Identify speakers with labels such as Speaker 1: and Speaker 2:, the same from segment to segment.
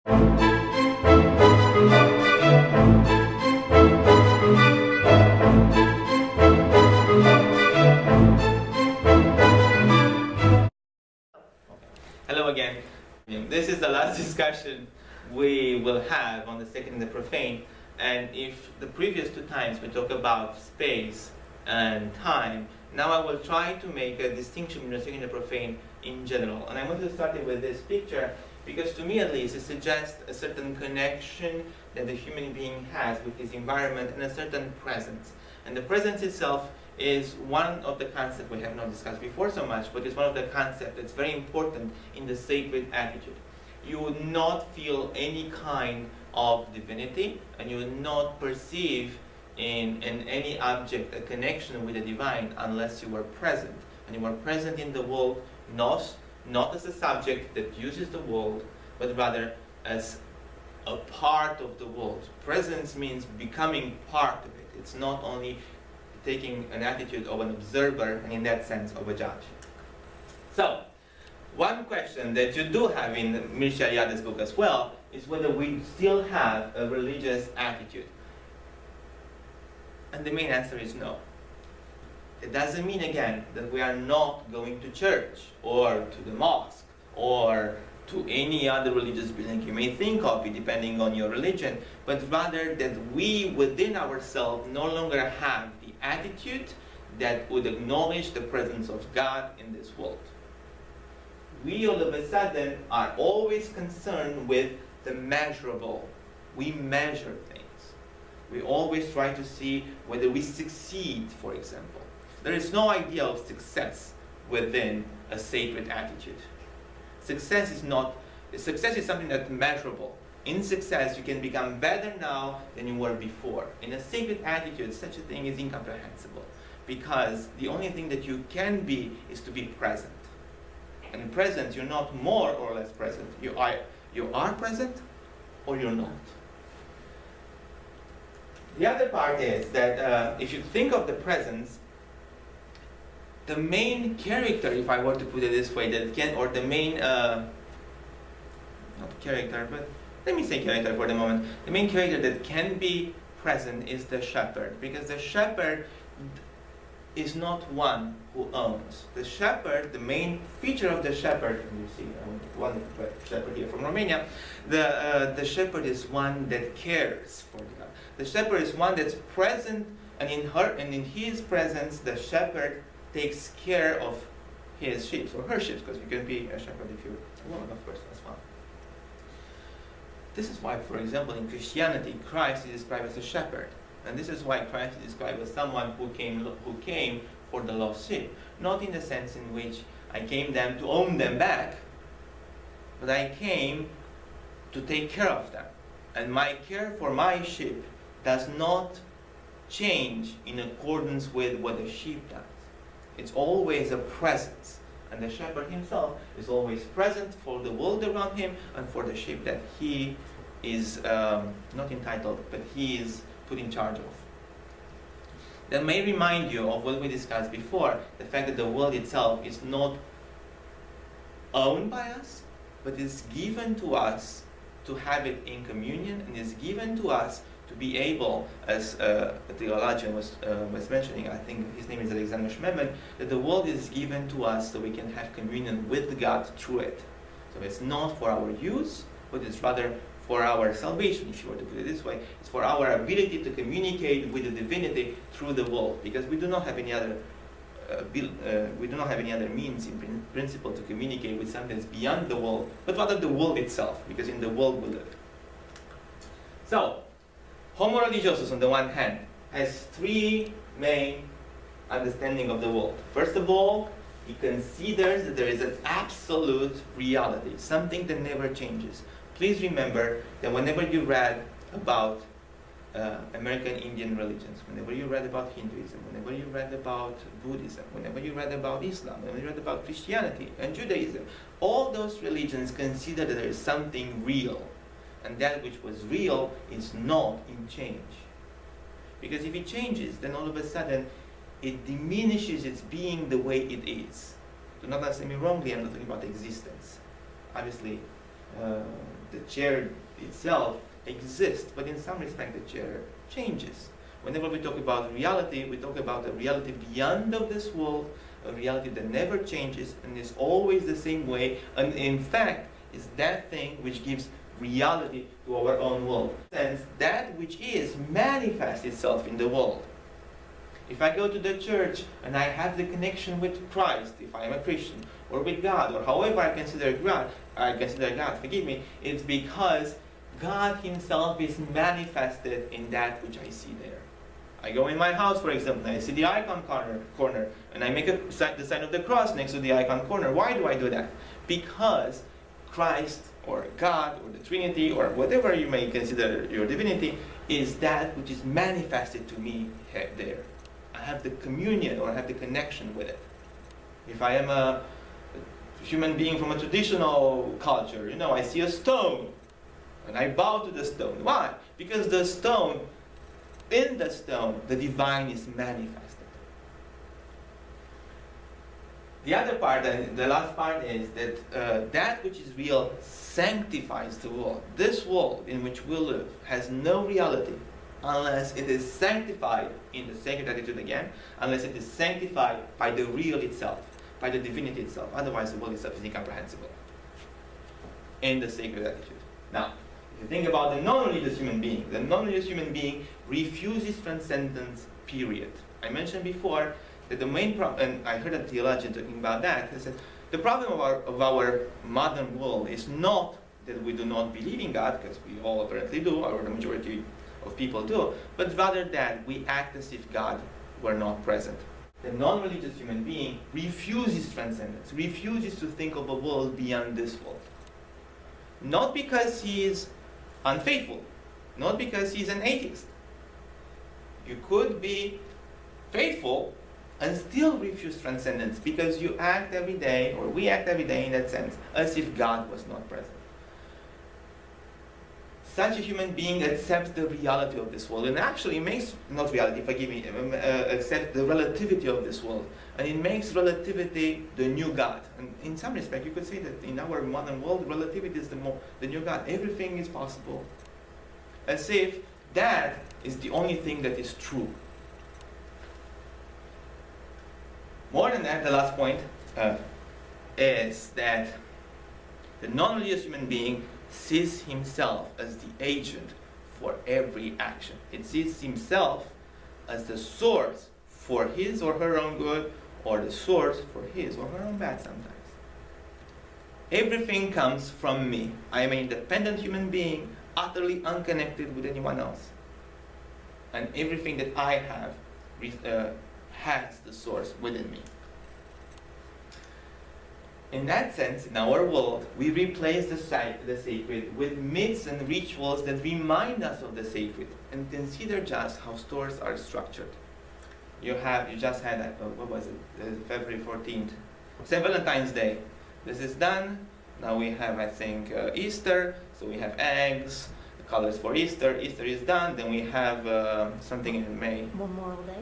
Speaker 1: Hello again. This is the last discussion we will have on the Sacred and the Profane. And if the previous two times we talk about space and time, now I will try to make a distinction between the Sacred and the Profane in general. And I want to start it with this picture because, to me at least, it suggests a certain connection that the human being has with his environment and a certain presence. And the presence itself is one of the concepts we have not discussed before so much, but it's one of the concepts that's very important in the sacred attitude. You would not feel any kind of divinity, and you would not perceive in any object a connection with the divine unless you were present. And you were present in the world, not as a subject that uses the world, but rather as a part of the world. Presence means becoming part of it. It's not only taking an attitude of an observer, and in that sense of a judge. So, one question that you do have in Mircea Eliade's book as well is whether we still have a religious attitude. And the main answer is no. It doesn't mean, again, that we are not going to church or to the mosque or to any other religious building you may think of, depending on your religion, but rather that we within ourselves no longer have the attitude that would acknowledge the presence of God in this world. We all of a sudden are always concerned with the measurable. We measure things. We always try to see whether we succeed, for example. There is no idea of success within a sacred attitude. Success is something that's measurable. In success, you can become better now than you were before. In a sacred attitude, such a thing is incomprehensible, because the only thing that you can be is to be present. And in present, you're not more or less present. You are present, or you're not. The other part is that if you think of the presence, the main character, if I were to put it this way, not character, but let me say character for the moment. The main character that can be present is the shepherd, because the shepherd is not one who owns. The shepherd, the main feature of the shepherd, and you see one shepherd here from Romania, the shepherd is one that cares for God. The shepherd is one that's present, and in his presence, the shepherd takes care of his sheep, or her sheep, because you can be a shepherd if you're a woman, of course, as well. This is why, for example, in Christianity, Christ is described as a shepherd. And this is why Christ is described as someone who came for the lost sheep. Not in the sense in which I came them to own them back, but I came to take care of them. And my care for my sheep does not change in accordance with what the sheep does. It's always a presence. And the shepherd himself is always present for the world around him and for the sheep that he is not entitled, but he is put in charge of. That may remind you of what we discussed before, the fact that the world itself is not owned by us, but is given to us to have it in communion, and is given to us to be able, as a theologian was mentioning, I think his name is Alexander Schmemann, that the world is given to us so we can have communion with God through it. So it's not for our use, but it's rather for our salvation, if you were to put it this way. It's for our ability to communicate with the divinity through the world, because we do not have any other means in principle to communicate with something that's beyond the world, but rather the world itself, because in the world we live. So, Homo religiosus, on the one hand, has three main understanding of the world. First of all, he considers that there is an absolute reality, something that never changes. Please remember that whenever you read about American Indian religions, whenever you read about Hinduism, whenever you read about Buddhism, whenever you read about Islam, whenever you read about Christianity and Judaism, all those religions consider that there is something real. And that which was real is not in change. Because if it changes, then all of a sudden it diminishes its being the way it is. Do not understand me wrongly, I'm not talking about existence. Obviously, the chair itself exists, but in some respect the chair changes. Whenever we talk about reality, we talk about a reality beyond of this world, a reality that never changes and is always the same way, and in fact is that thing which gives reality to our own world. And that which is manifests itself in the world. If I go to the church and I have the connection with Christ, if I am a Christian, or with God, or however I consider God, forgive me, it's because God Himself is manifested in that which I see there. I go in my house, for example, and I see the icon corner, and I make the sign of the cross next to the icon corner. Why do I do that? Because Christ, or God, or the Trinity, or whatever you may consider your divinity, is that which is manifested to me there. I have the communion, or I have the connection with it. If I am a human being from a traditional culture, I see a stone, and I bow to the stone. Why? Because the stone, in the stone, the divine is manifested. The other part, and the last part, is that that which is real sanctifies the world. This world in which we live has no reality unless it is sanctified in the sacred attitude again, unless it is sanctified by the real itself, by the divinity itself. Otherwise, the world itself is incomprehensible in the sacred attitude. Now, if you think about the non-religious human being, the non-religious human being refuses transcendence, period. I mentioned before that the main problem, and I heard a theologian talking about that, he said, the problem of our modern world is not that we do not believe in God, because we all apparently do, or the majority of people do, but rather that we act as if God were not present. The non-religious human being refuses transcendence, refuses to think of a world beyond this world. Not because he is unfaithful, not because he's an atheist. You could be faithful and still refuse transcendence because you act every day, or we act every day in that sense, as if God was not present. Such a human being accepts the reality of this world, and actually makes, not reality, forgive me, accepts the relativity of this world, and it makes relativity the new God. And in some respect, you could say that in our modern world, relativity is the new God. Everything is possible, as if that is the only thing that is true. More than that, the last point is that the non-religious human being sees himself as the agent for every action. It sees himself as the source for his or her own good, or the source for his or her own bad sometimes. Everything comes from me. I am an independent human being, utterly unconnected with anyone else. And everything that I have has the source within me. In that sense, in our world, we replace the sacred with myths and rituals that remind us of the sacred. And consider just how stores are structured. You just had, what was it, February 14th, St. Valentine's Day. This is done. Now we have, I think, Easter. So we have eggs, the colors for Easter. Easter is done. Then we have something in May.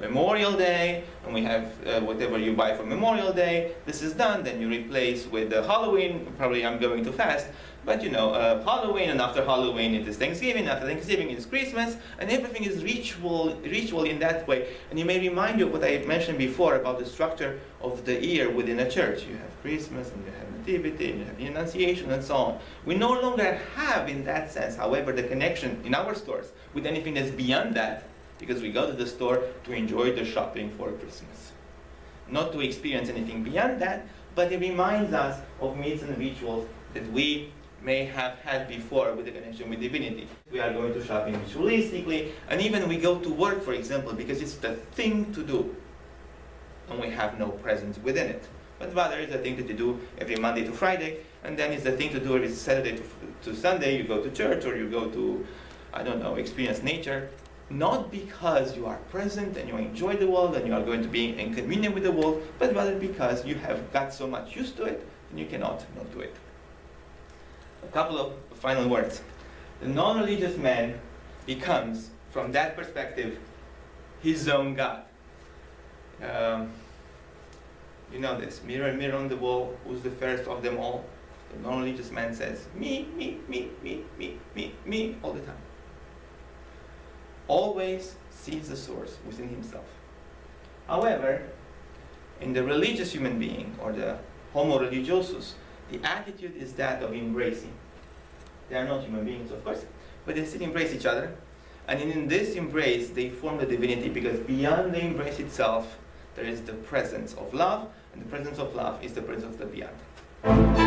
Speaker 1: Memorial Day. And we have whatever you buy for Memorial Day. This is done. Then you replace with Halloween. Probably I'm going too fast. But Halloween, and after Halloween it is Thanksgiving, after Thanksgiving it is Christmas, and everything is ritual in that way. And it may remind you of what I mentioned before about the structure of the year within a church. You have Christmas, and you have Nativity, and you have the Annunciation, and so on. We no longer have, in that sense, however, the connection in our stores with anything that's beyond that, because we go to the store to enjoy the shopping for Christmas. Not to experience anything beyond that, but it reminds us of myths and rituals that we may have had before with the connection with divinity. We are going to shopping ritualistically, and even we go to work, for example, because it's the thing to do, and we have no presence within it. But rather it's the thing that you do every Monday to Friday, and then it's the thing to do every Saturday to Sunday. You go to church, or you go to, I don't know, experience nature. Not because you are present and you enjoy the world and you are going to be in communion with the world, but rather because you have got so much used to it and you cannot not do it. A couple of final words. The non-religious man becomes, from that perspective, his own God. You know this. Mirror, mirror on the wall, who's the fairest of them all? The non-religious man says, me, me, me, me, me, me, me, all the time. Always sees the source within himself. However, in the religious human being, or the homo religiosus, the attitude is that of embracing. They are not human beings, of course, but they still embrace each other. And in this embrace, they form the divinity, because beyond the embrace itself, there is the presence of love, and the presence of love is the presence of the beyond.